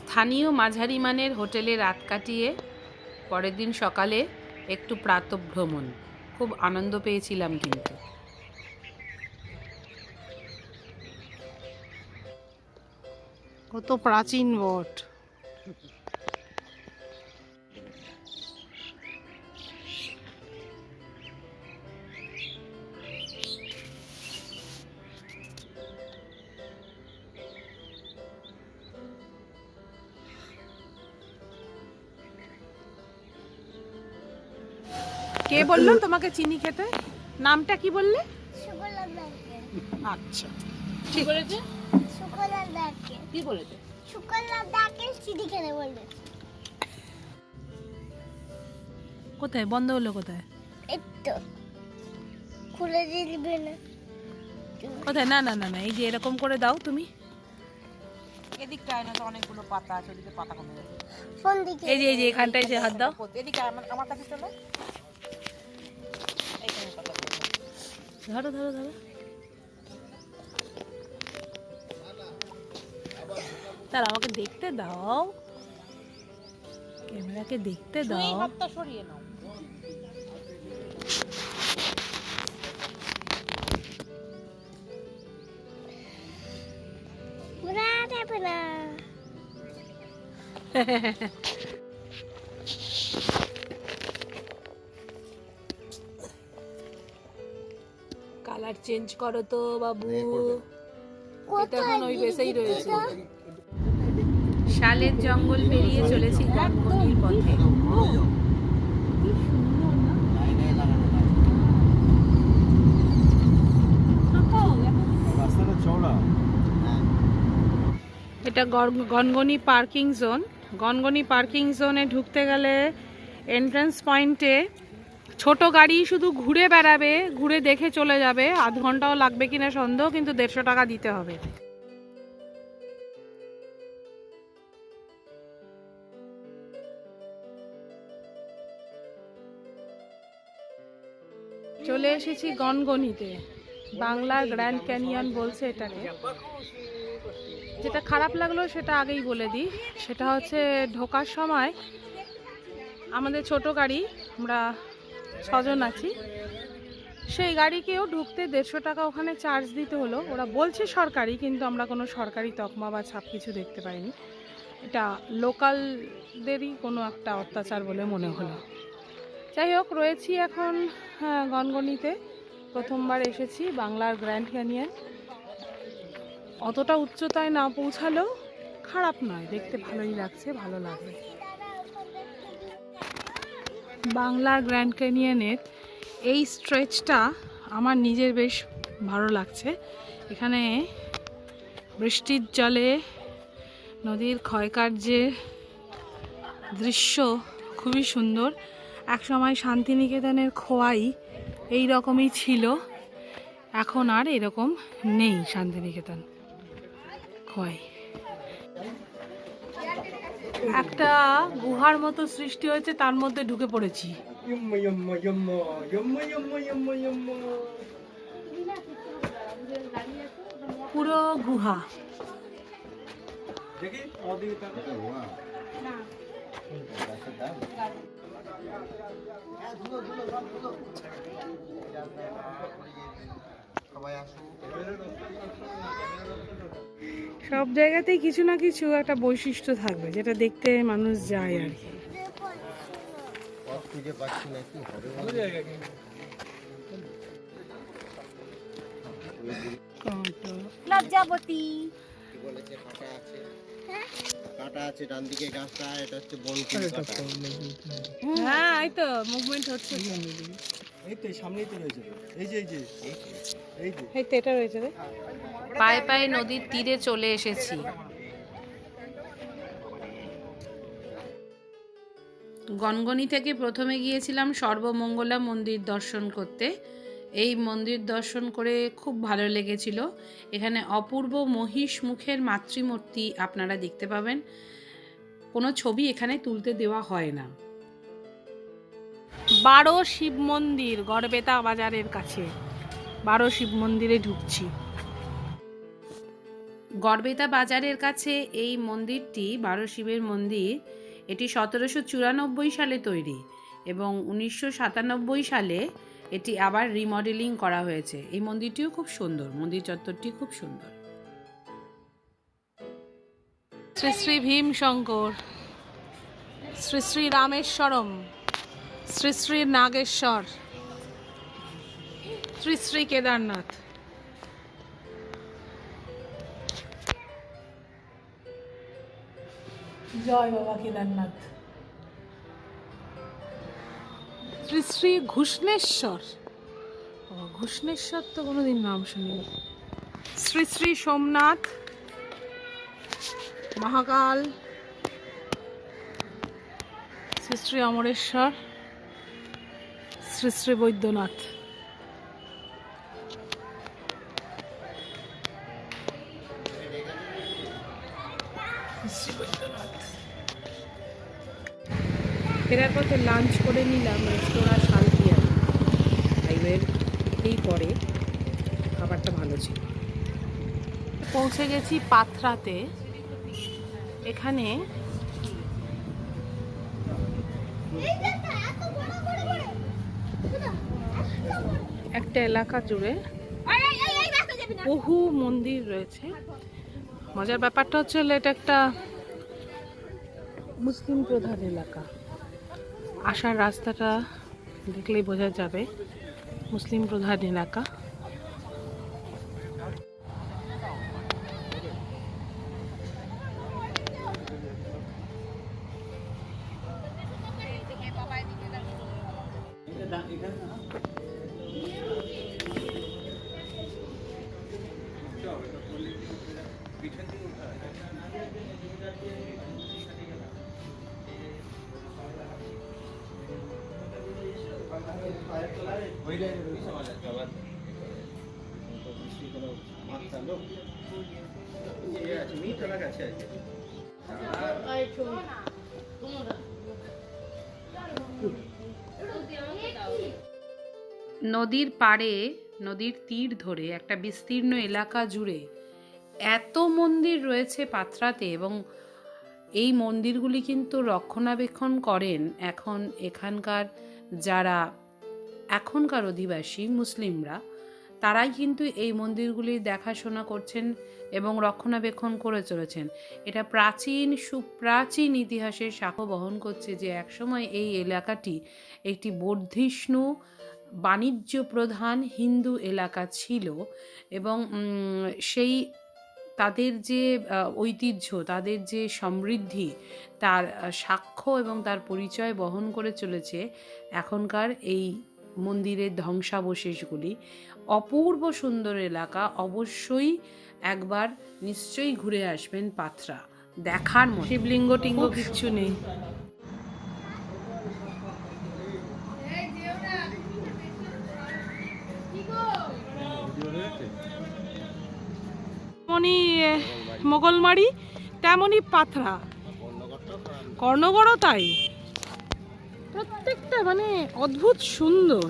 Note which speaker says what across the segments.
Speaker 1: স্থানীয় মাঝারি মানের হোটেলে রাত কাটিয়ে পরের দিন সকালে একটু প্রাতঃভ্রমণ, খুব আনন্দ পেয়েছিলাম। কিন্তু
Speaker 2: কত প্রাচীন বট।
Speaker 1: কে বললো তোমাকে চিনি খেতে? নামটা কি বললে?
Speaker 2: আচ্ছা,
Speaker 1: ঠিক বলেছে।
Speaker 3: কি বলেছে? চিনি খেতে বলবে।
Speaker 1: কোথায় বন্ধ হলো? কোথায়
Speaker 3: একটু খুলে দিবে না?
Speaker 1: কোথায়? না না না না, এই যে এরকম করে দাও তুমি।
Speaker 2: এদিকটা না তো অনেকগুলো পাতা আছে, ওদিকে পাতা কমে যাবে।
Speaker 3: কোন দিকে?
Speaker 1: এই যে এখানটায় যে হাত দাও।
Speaker 2: এদিকে আমার কাছে চলো। এইখানে পাতা পড়বে।
Speaker 1: ধরো ধরো ধরো। তার আমাকে দেখতে দাও, ক্যামেরাকে দেখতে দাও।
Speaker 2: এই হাতটা সরিয়ে নাও।
Speaker 3: ঘোরা যাবে না।
Speaker 1: কালার চেঞ্জ করো তো বাবু।
Speaker 3: কোথায়
Speaker 1: এখন ওই বেসেই রয়েছে।
Speaker 3: দিদিটা?
Speaker 1: শালের জঙ্গল পেরিয়ে চলেছি গনগনির পথে। এটা Gangani parking zone. Gangani parking জোনে ঢুকতে গেলে এন্ট্রান্স পয়েন্টে ছোট গাড়ি শুধু ঘুরে বেড়াবে, ঘুরে দেখে চলে যাবে। আধ ঘন্টাও লাগবে কিনা সন্দেহ, কিন্তু 150 টাকা দিতে হবে। চলে এসেছি গনগনিতে। বাংলার গ্র্যান্ড ক্যানিয়ন বলছে এটাকে। যেটা খারাপ লাগলো সেটা আগেই বলে দিই, সেটা হচ্ছে ঢোকার সময় আমাদের ছোট গাড়ি, আমরা 6 জন আছি, সেই গাড়িকেও ঢুকতে 150 টাকা ওখানে চার্জ দিতে হলো। ওরা বলছে সরকারি, কিন্তু আমরা কোনো সরকারি তকমা বা ছাপ কিছু দেখতে পাইনি। এটা লোকালদেরই কোনো একটা অত্যাচার বলে মনে হলো। যাই হোক, রয়েছি এখন গনগনিতে। প্রথমবার এসেছি বাংলার গ্র্যান্ড ক্যানিয়ন। অতটা উচ্চতায় না পৌঁছালেও খারাপ নয়, দেখতে ভালোই লাগছে, ভালো লাগবে। বাংলার গ্র্যান্ড ক্যানিয়নের এই স্ট্রেচটা আমার নিজের বেশ ভালো লাগছে। এখানে বৃষ্টির জলে নদীর ক্ষয়কার্যের দৃশ্য খুবই সুন্দর। একসময় শান্তিনিকেতনের খোয়াই এই রকমই ছিল, এখন আর এরকম নেই শান্তিনিকেতন খোয়াই। একটা গুহার মতো সৃষ্টি হয়েছে, তার মধ্যে ঢুকে পড়েছি। পুরো গুহা। সব জায়গাতেই কিছু না কিছু একটা বৈশিষ্ট্য থাকবে, যেটা দেখতে মানুষ যায় আর কি।
Speaker 3: লজ্জাবতী।
Speaker 4: কাটা আছে ডান দিকে গাছটা, এটা হচ্ছে বনফুল কাটা।
Speaker 1: হ্যাঁ, এই তো মুভমেন্ট হচ্ছে।
Speaker 4: এই তো সামনেই তো রয়েছে, এই যে
Speaker 1: এই তো এটা রয়েছে রে। পায়ে পায়ে নদীর তীরে চলে এসেছি। গনগনি থেকে প্রথমে গিয়েছিলাম সর্বমঙ্গলা মন্দির দর্শন করতে। এই মন্দির দর্শন করে খুব ভালো লেগেছিল। এখানে অপূর্ব মহিষ মুখের মাতৃমূর্তি আপনারা দেখতে পাবেন। কোনো ছবি এখানে তুলতে দেওয়া হয় না। 12 শিব মন্দির গড়বেতা বাজারের কাছে। 12 শিব মন্দিরে ঢুকছি।
Speaker 5: গড়বেতা বাজারের কাছে এই মন্দিরটি 12 শিবের মন্দির। এটি 1794 সালে তৈরি এবং 1997 সালে এটি আবার রিমডেলিং করা হয়েছে। এই মন্দিরটিও খুব সুন্দর, মন্দির চত্বরটি খুব সুন্দর।
Speaker 1: শ্রী শ্রী ভীম শঙ্কর, শ্রী শ্রী রামেশ্বরম, শ্রী শ্রী নাগেশ্বর, শ্রী শ্রী কেদারনাথ। জয় বাবা কেদারনাথ। শ্রী শ্রী ঘুষ্ণেশ্বর, ঘুষ্ণেশ্বর তো কোনোদিন নাম শুনিনি। শ্রী শ্রী সোমনাথ, মহাকাল, শ্রী শ্রী অমরেশ্বর, শ্রী শ্রী বৈদ্যনাথ। ফেরার পথে লাঞ্চ করে নিলাম রেস্তোরাঁ শালকিয়া, হাইওয়ের এই পরে খাবারটা ভালো ছিল। পৌঁছে গেছি পাথরাতে। এখানে একটা এলাকা জুড়ে বহু মন্দির রয়েছে। মজার ব্যাপারটা হচ্ছে এটা একটা মুসলিম প্রধান এলাকা। আসার রাস্তাটা দেখলেই বোঝা যাবে মুসলিম প্রধান এলাকা।
Speaker 5: নদীর পাড়ে, নদীর তীর ধরে একটা বিস্তীর্ণ এলাকা জুড়ে এত মন্দির রয়েছে পাথরাতে, এবং এই মন্দিরগুলি কিন্তু রক্ষণাবেক্ষণ করেন এখন এখানকার যারা এখনকার অধিবাসী মুসলিমরা, তারাই কিন্তু এই মন্দিরগুলির দেখাশোনা করছেন এবং রক্ষণাবেক্ষণ করে চলেছেন। এটা প্রাচীন সুপ্রাচীন ইতিহাসের সাক্ষ্য বহন করছে যে একসময় এই এলাকাটি একটি বর্ধিষ্ণু বাণিজ্য প্রধান হিন্দু এলাকা ছিল, এবং সেই তাদের যে ঐতিহ্য, তাদের যে সমৃদ্ধি, তার সাক্ষ্য এবং তার পরিচয় বহন করে চলেছে এখনকার এই মন্দিরের ধ্বংসাবশেষগুলি। অপূর্ব সুন্দর এলাকা, অবশ্যই একবার নিশ্চয়ই ঘুরে আসবেন পাথরা, দেখার মতো।
Speaker 1: শিবলিঙ্গ টিঙ্গ কিচ্ছু নেই। যেমনই মোগলমারি তেমনই পাথরা, কর্ণগড়ও তাই। প্রত্যেকটা মানে অদ্ভুত সুন্দর।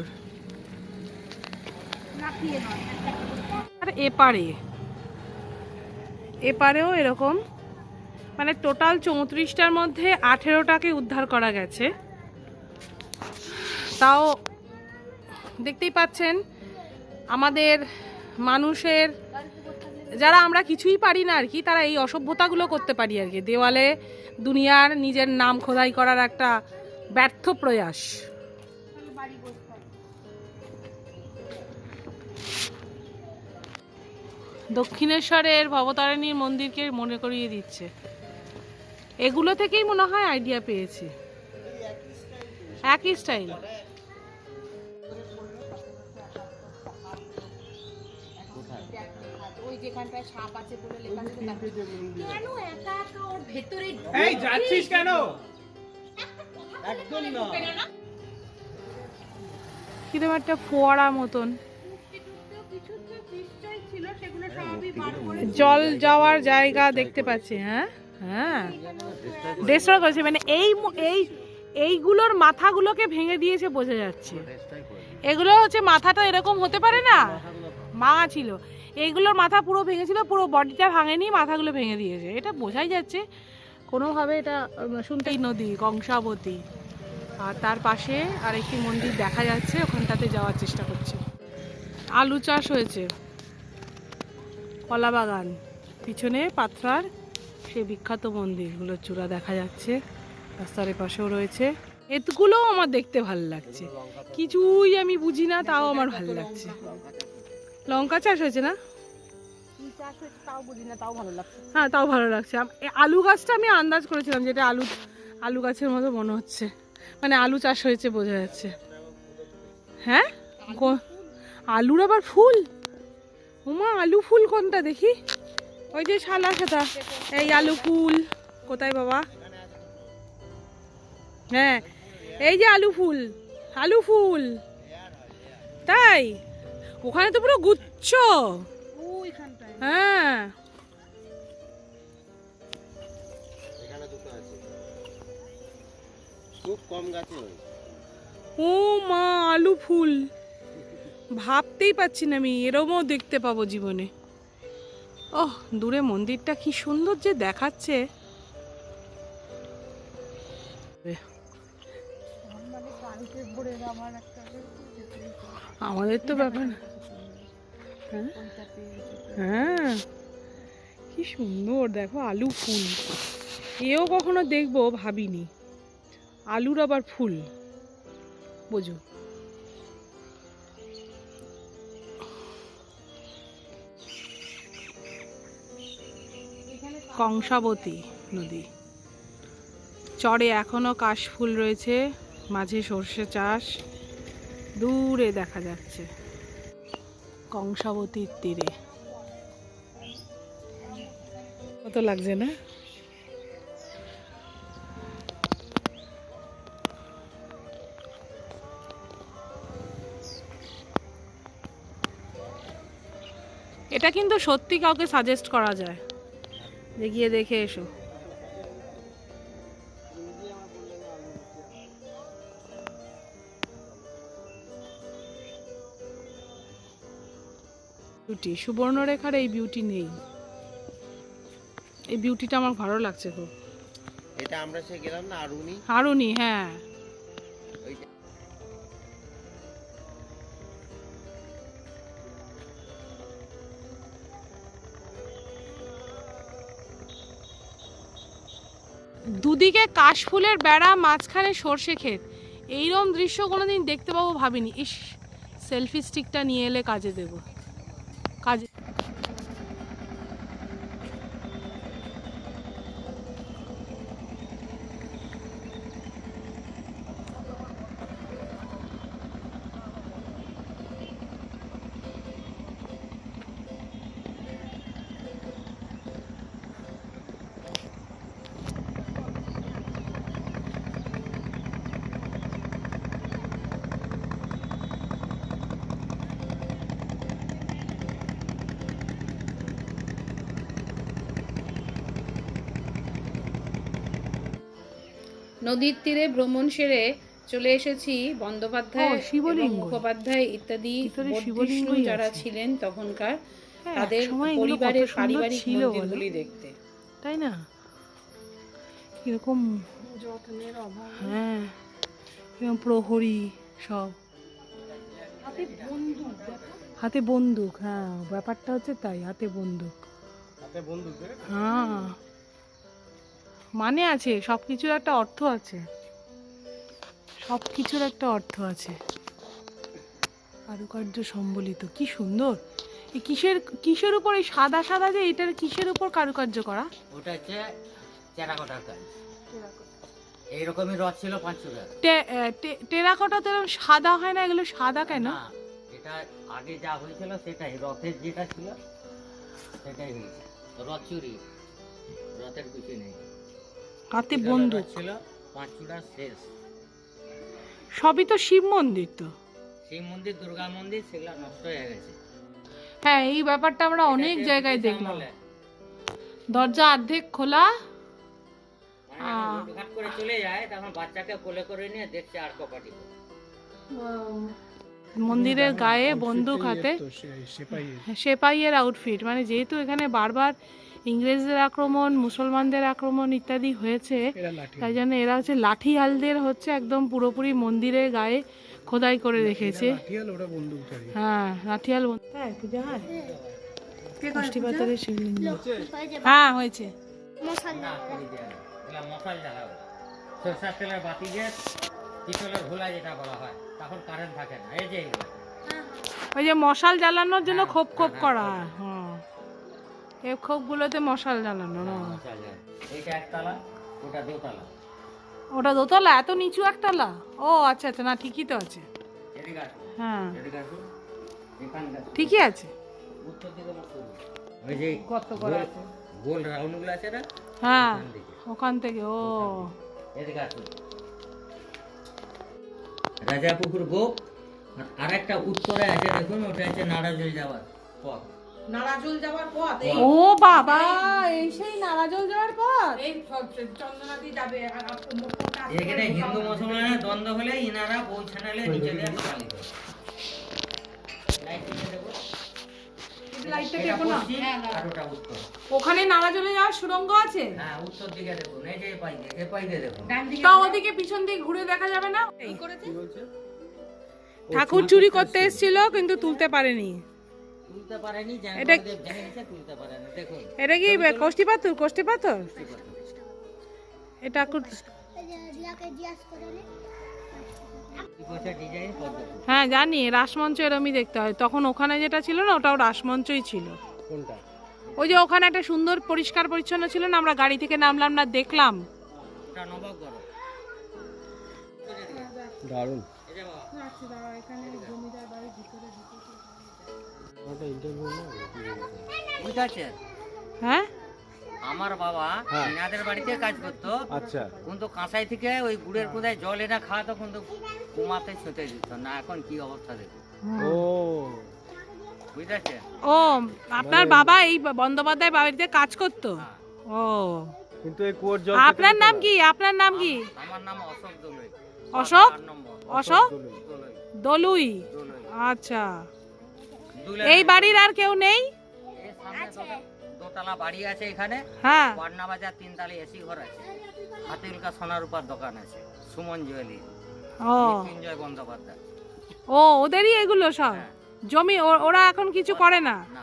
Speaker 1: আর এপারেও এরকম, মানে টোটাল 34টার মধ্যে 18টাকে উদ্ধার করা গেছে। তাও দেখতেই পাচ্ছেন আমাদের মানুষের, যারা আমরা কিছুই পারি না আর কি, তারা এই অসভ্যতাগুলো করতে পারি আর কি। দেওয়ালে দুনিয়ার নিজের নাম খোদাই করার একটা ব্যর্থ প্রয়াস। দক্ষিণেশ্বরের ভবতারিণীর মন্দিরকে মনে করিয়ে দিচ্ছে। এগুলো থেকেই মনে হয় আইডিয়া পেয়েছি, একই স্টাইল।
Speaker 2: যেখানটায় সাপ আছে বলে লেখা আছে, কেন একা একা ওর ভেতরে
Speaker 6: এই যাচ্ছিস কেন? একদম না,
Speaker 1: কিরকম একটা ফোয়ারা মতন জল যাওয়ার জায়গা দেখতে পাচ্ছি। হ্যাঁ হ্যাঁ, ডেস্ট্রয় করেছে, মানে এইগুলোর মাথাগুলোকে ভেঙে দিয়েছে বোঝা যাচ্ছে। এগুলো হচ্ছে মাথাটা এরকম হতে পারে না, ভাঙা ছিল। এইগুলোর মাথা পুরো ভেঙেছিল, পুরো বডিটা ভাঙেনি, মাথাগুলো ভেঙে দিয়েছে। এটা বোঝাই যাচ্ছে কোনোভাবে এটা শুনতেই নদী কংসাবতী। আর তার পাশে আরেকটি মন্দির দেখা যাচ্ছে, ওখানটাতে যাওয়ার চেষ্টা করছি। আলু চাষ হয়েছে, কলা বাগান, পিছনে পাথরার সেই বিখ্যাত মন্দিরগুলোর চূড়া দেখা যাচ্ছে, রাস্তার পাশেও রয়েছে। এগুলোও আমার দেখতে ভালো লাগছে, কিছুই আমি বুঝি না, তাও আমার ভালো লাগছে। লঙ্কা চাষ হয়েছে না?
Speaker 2: তাও বুঝি না, তাও ভালো লাগছে।
Speaker 1: হ্যাঁ, তাও ভালো লাগছে। আলু গাছটা আমি আন্দাজ করেছিলাম যেটা আলু গাছের মতো মনে হচ্ছে, মানে আলু চাষ হয়েছে বোঝা যাচ্ছে। হ্যাঁ, আলুর আবার ফুল? ওমা, আলু ফুল কোনটা দেখি? ওই যে শালা সাদা, এই আলু ফুল কোথায় বাবা? হ্যাঁ, এই যে আলু ফুল, আলু ফুল। তাই ওখানে তো পুরো গুচ্ছ। হ্যাঁ,
Speaker 4: এখানে দুটো আছে, খুব কম গাছে হয়েছে।
Speaker 1: ও মা, আলু ফুল ভাবতেই পাচ্ছি না আমি এরমও দেখতে পাবো জীবনে। ওহ, দূরে মন্দিরটা কি সুন্দর যে দেখাচ্ছে। আমাদের তো ব্যাপার না। হ্যাঁ? হ্যাঁ, কি সুন্দর দেখো আলু ফুল, এও কখনো দেখবো ভাবিনি। আলুর আবার ফুল, বোঝো। কংসাবতী নদী, চরে এখনো কাশফুল রয়েছে, মাঝে সর্ষে চাষ দূরে দেখা যাচ্ছে। কংসাবতীর তীরে কত লাগছে না? এটা কিন্তু সত্যি কাউকে সাজেস্ট করা যায় যে গিয়ে দেখে এসো। বিউটি, সুবর্ণরেখার এই বিউটি নেই, এই বিউটিটা আমার ভালো লাগছে খুব।
Speaker 4: এটা আমরা সে গেলাম না আরুনি,
Speaker 1: আরুনি, হ্যাঁ।
Speaker 4: ওই
Speaker 1: দুদিকে কাশফুলের বেড়া, মাঝখানে সর্ষে ক্ষেত, এইরকম দৃশ্য কোনোদিন দেখতে পাবো ভাবিনি। ইস, সেলফি স্টিকটা নিয়ে এলে কাজে দেব, কাজে।
Speaker 5: নদীর তীরে ভ্রমণ সেরে চলে এসেছি বন্দ্যোপাধ্যায়
Speaker 1: ও, শিবলিঙ্গ।
Speaker 5: এবং মুখোপাধ্যায় ইত্যাদি
Speaker 1: ভিতরে
Speaker 5: বৌদ্ধ
Speaker 1: শিবলিঙ্গই
Speaker 5: যারা
Speaker 1: আছে।
Speaker 5: ছিলেন তখনকার,
Speaker 1: হ্যাঁ,
Speaker 5: তাদের
Speaker 1: একসময় এগুলো কত
Speaker 5: পরিবারের
Speaker 1: সুন্দর
Speaker 5: পারিবারিক
Speaker 1: ছিল বলো।
Speaker 5: মন্দিরগুলি দেখতে।
Speaker 1: তাই না? কিরকম
Speaker 2: যত্নের অভাব।
Speaker 1: হ্যাঁ, কিরকম প্রহরী সব,
Speaker 2: হাতে বন্দুক, দেখো।
Speaker 1: হাতে বন্দুক। হ্যাঁ, ব্যাপারটা হচ্ছে তাই, হাতে বন্দুক।
Speaker 4: হাতে বন্দুক।
Speaker 1: হ্যাঁ, মানে আছে, সব কিছুর একটা অর্থ আছে, সব কিছুর একটা অর্থ আছে। কারুকার্য সম্বলিত, কি সুন্দর। এই কিসের উপর এই সাদা সাদা যে, এটার কিসের উপর কারুকার্য করা?
Speaker 6: ওটা হচ্ছে টেরাকোটার কাজ। এইরকমই রথ ছিল 500 টাকা।
Speaker 1: টেরাকোটা তো এরকম সাদা হয় না, এগুলো সাদা কেন?
Speaker 6: না, এটা আগে যা হয়েছিল সেটাই, রথের যেটা ছিল সেটাই হয়েছে। রথ চুরি, রথের কিছু নেই।
Speaker 1: হাতে
Speaker 6: এটা
Speaker 1: বন্দুক
Speaker 6: রথ ছিল 500 শেষ।
Speaker 1: সবই তো শিব মন্দির তো।
Speaker 6: শিব মন্দির, দুর্গা মন্দির সেগুলো নষ্ট হয়ে গেছে।
Speaker 1: হ্যাঁ, এই ব্যাপারটা আমরা অনেক
Speaker 6: এটা
Speaker 1: জায়গায়
Speaker 6: ব্রিটিশ
Speaker 1: দেখলাম,
Speaker 6: আমলে।
Speaker 1: দরজা অর্ধেক খোলা।
Speaker 6: মানে লুটঘাট করে চলে যায়, তখন বাচ্চাকে কোলে করে নিয়ে দেখছে আর কপাটি।
Speaker 1: মন্দিরের গায়ে বন্দুক হাতে, সেপাইয়ের আউটফিট। মানে যেহেতু এখানে বারবার ইংরেজদের আক্রমণ, মুসলমানদের আক্রমণ ইত্যাদি হয়েছে, তাই জন্য এরা হচ্ছে লাঠিয়ালদের হচ্ছে একদম পুরোপুরি মন্দিরের গায়ে খোদাই করে রেখেছে। হ্যাঁ, লাঠিয়াল তাই পূজা হয়। মিষ্টি পাথরের শিবলিঙ্গ। হ্যাঁ হয়েছে।
Speaker 3: মশাল
Speaker 6: না করি দেয় না, এগুলা মশাল জ্বালাবে। সরষের তেলের বাতি যে পিতলের ভোলা যেটা বলা হয়, তখন কারেন্ট থাকে না। এই যে এগুলো
Speaker 1: ওই যে মশাল জ্বালানোর জন্য খোপ খোপ করা হয়। হ্যাঁ, এই খোপগুলোতে মশাল জ্বালানো না।
Speaker 6: মশাল জ্বালাবে। এইটা একতলা, ওটা দোতলা।
Speaker 1: ওটা দোতলা? এত নিচু একতলা? ও আচ্ছা আচ্ছা, না ঠিকই তো আছে।
Speaker 6: এদিকে আসুন,
Speaker 1: হ্যাঁ
Speaker 6: এদিকে আসুন, এখানটা
Speaker 1: ঠিকই আছে।
Speaker 6: উত্তর দিকে মুখ করুন। ওই যে গোল- গোল রাউন্ডগুলো আছে না,
Speaker 1: হ্যাঁ,
Speaker 6: ওখান দিকে।
Speaker 1: ওখান থেকে। ও
Speaker 6: এদিকে আসুন। রাজাপুকুর গোপ, আর একটা উত্তরে আছে দেখুন, ওটা আছে নাড়াজল যাওয়ার পথ।
Speaker 1: ও বাবা, এই সেই নারাজল যাওয়ার পর।
Speaker 6: এখানে হিন্দু মুসলমানের দ্বন্দ্ব হলে ইনারা বউ ছানালে নিচে দিয়ে পালিত। লাইট জ্বেলে দেবো। এটা পশ্চিম, আর ওটা উত্তর।
Speaker 1: ওখানে নারাজলে যাওয়ার সুড়ঙ্গ আছে?
Speaker 6: হ্যাঁ, উত্তর দিকে দেখুন, এই যে এ পাই দিয়ে দেখুন।
Speaker 1: তা ওদিকে পিছন দিকে ঘুরে দেখা যাবে না? ঠাকুর চুরি করতে এসেছিল কিন্তু তুলতে পারেনি।
Speaker 6: তুলতে পারেনি,
Speaker 1: এটা-
Speaker 6: জাঙ্গলদেব ভেঙে গেছে, তুলতে পারেনি। দেখুন
Speaker 1: এটা কি কোষ্ঠী পাথর? কোষ্ঠী পাথর এটা ঠাকুর।
Speaker 3: রিয়াকে জিজ্ঞাসা করে নে।
Speaker 6: কি বছর ডিজাইন পদ্ধতি।
Speaker 1: হ্যাঁ জানি, রাসমঞ্চ এরমই দেখতে হয়। তখন ওখানে যেটা ছিল না, ওটাও রাসমঞ্চই ছিল।
Speaker 4: কোনটা?
Speaker 1: ওই যে ওখানে একটা সুন্দর পরিষ্কার পরিচ্ছন্ন ছিল না, আমরা গাড়ি থেকে নামলাম না, দেখলাম।
Speaker 6: ওটা নবাবগড়।
Speaker 4: দারুণ।
Speaker 6: এই যে বাবা, বুঝতে
Speaker 1: হ্যাঁ
Speaker 6: আমার বাবা
Speaker 4: হ্যাঁ।
Speaker 6: ইনাদের বাড়িতে কাজ করতো,
Speaker 4: আচ্ছা,
Speaker 6: কিন্তু কাঁসাই থেকে ওই গুড়ের কোদায় জল এনে খাওয়াতো, কিন্তু কুমাতে ছুটে দিত না। এখন কি অবস্থা দেখুন,
Speaker 4: ও
Speaker 6: বুঝতে
Speaker 1: ও আপনার বাবা এই বন্দ্যোপাধ্যায় বাড়িতে কাজ করতো? ও,
Speaker 4: কিন্তু এই কুয়োর জল
Speaker 1: আপনার নাম কি? আপনার নাম কি?
Speaker 6: আমার নাম অশোক দোলই।
Speaker 1: অশোক?
Speaker 6: 8 নম্বর
Speaker 1: অশোক
Speaker 6: দোলই,
Speaker 1: দলুই?
Speaker 6: দোলই।
Speaker 1: আচ্ছা,
Speaker 6: দুলে
Speaker 1: এই বাড়ির আর কেউ নেই?
Speaker 6: এর সামনে দোতলা বাড়ি আছে এখানে,
Speaker 1: হ্যাঁ,
Speaker 6: পাটনা বাজার 3 তলা এসি ঘর আছে, হাতিলকা সোনার রূপার দোকান আছে, সুমন জুয়েলারি,
Speaker 1: ও
Speaker 6: মৃত্যুঞ্জয় বন্দ্যোপাধ্যায়।
Speaker 1: ও ওদেরই এগুলো সব
Speaker 6: হ্যাঁ।
Speaker 1: জমি? ওরা এখন কিছু করে না?
Speaker 6: না,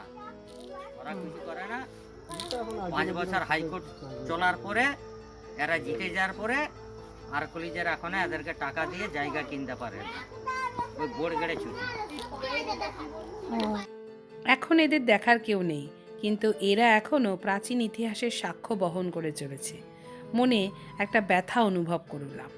Speaker 6: ওরা কিছু করে না। 5 বছর হাইকোর্ট চলার পরে, এরা জিতে যাওয়ার পরে আর কলিজের এখন এদেরকে টাকা দিয়ে জায়গা কিনতে পারে না। ওই বোর্ড গেড়ে ছুটি।
Speaker 5: এখন এদের দেখার কেউ নেই, কিন্তু এরা এখনও প্রাচীন ইতিহাসের সাক্ষ্য বহন করে চলেছে। মনে একটা ব্যথা অনুভব করলাম।